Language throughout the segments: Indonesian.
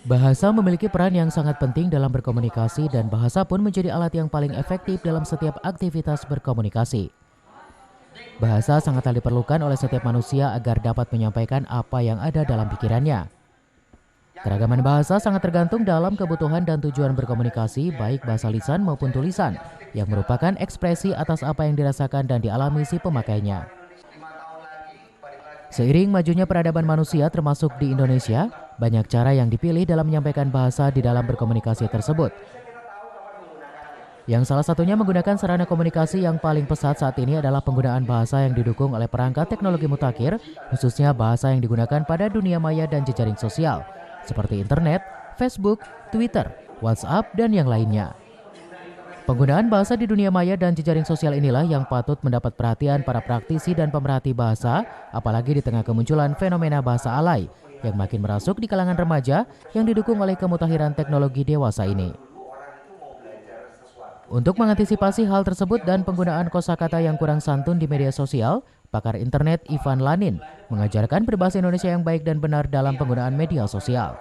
Bahasa memiliki peran yang sangat penting dalam berkomunikasi dan bahasa pun menjadi alat yang paling efektif dalam setiap aktivitas berkomunikasi. Bahasa sangatlah diperlukan oleh setiap manusia agar dapat menyampaikan apa yang ada dalam pikirannya. Keragaman bahasa sangat tergantung dalam kebutuhan dan tujuan berkomunikasi, baik bahasa lisan maupun tulisan, yang merupakan ekspresi atas apa yang dirasakan dan dialami si pemakainya. Seiring majunya peradaban manusia termasuk di Indonesia, banyak cara yang dipilih dalam menyampaikan bahasa di dalam berkomunikasi tersebut. Yang salah satunya menggunakan sarana komunikasi yang paling pesat saat ini adalah penggunaan bahasa yang didukung oleh perangkat teknologi mutakhir, khususnya bahasa yang digunakan pada dunia maya dan jejaring sosial, seperti internet, Facebook, Twitter, WhatsApp, dan yang lainnya. Penggunaan bahasa di dunia maya dan jejaring sosial inilah yang patut mendapat perhatian para praktisi dan pemerhati bahasa, apalagi di tengah kemunculan fenomena bahasa alay yang makin merasuk di kalangan remaja yang didukung oleh kemutakhiran teknologi dewasa ini. Untuk mengantisipasi hal tersebut dan penggunaan kosakata yang kurang santun di media sosial, pakar internet Ivan Lanin mengajarkan berbahasa Indonesia yang baik dan benar dalam penggunaan media sosial.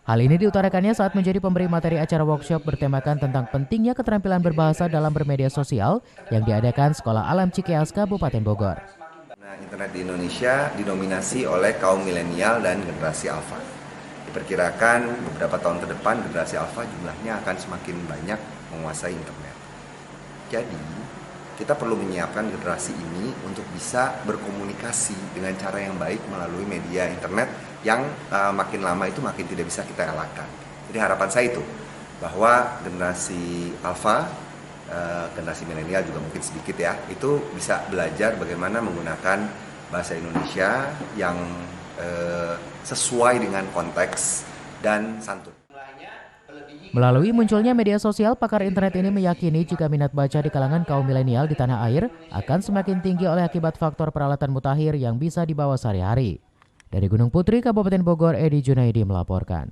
Hal ini diutarakannya saat menjadi pemberi materi acara workshop bertemakan tentang pentingnya keterampilan berbahasa dalam bermedia sosial yang diadakan Sekolah Alam Cikeas, Kabupaten Bogor. Internet di Indonesia didominasi oleh kaum milenial dan generasi alfa. Diperkirakan beberapa tahun ke depan generasi alfa jumlahnya akan semakin banyak menguasai internet. Jadi, kita perlu menyiapkan generasi ini untuk bisa berkomunikasi dengan cara yang baik melalui media internet yang makin lama itu makin tidak bisa kita elakkan. Jadi harapan saya itu bahwa generasi alfa, generasi milenial juga mungkin sedikit ya, itu bisa belajar bagaimana menggunakan bahasa Indonesia yang sesuai dengan konteks dan santun. Melalui munculnya media sosial, pakar internet ini meyakini jika minat baca di kalangan kaum milenial di tanah air akan semakin tinggi oleh akibat faktor peralatan mutakhir yang bisa dibawa sehari-hari. Dari Gunung Putri, Kabupaten Bogor, Edi Junaidi melaporkan.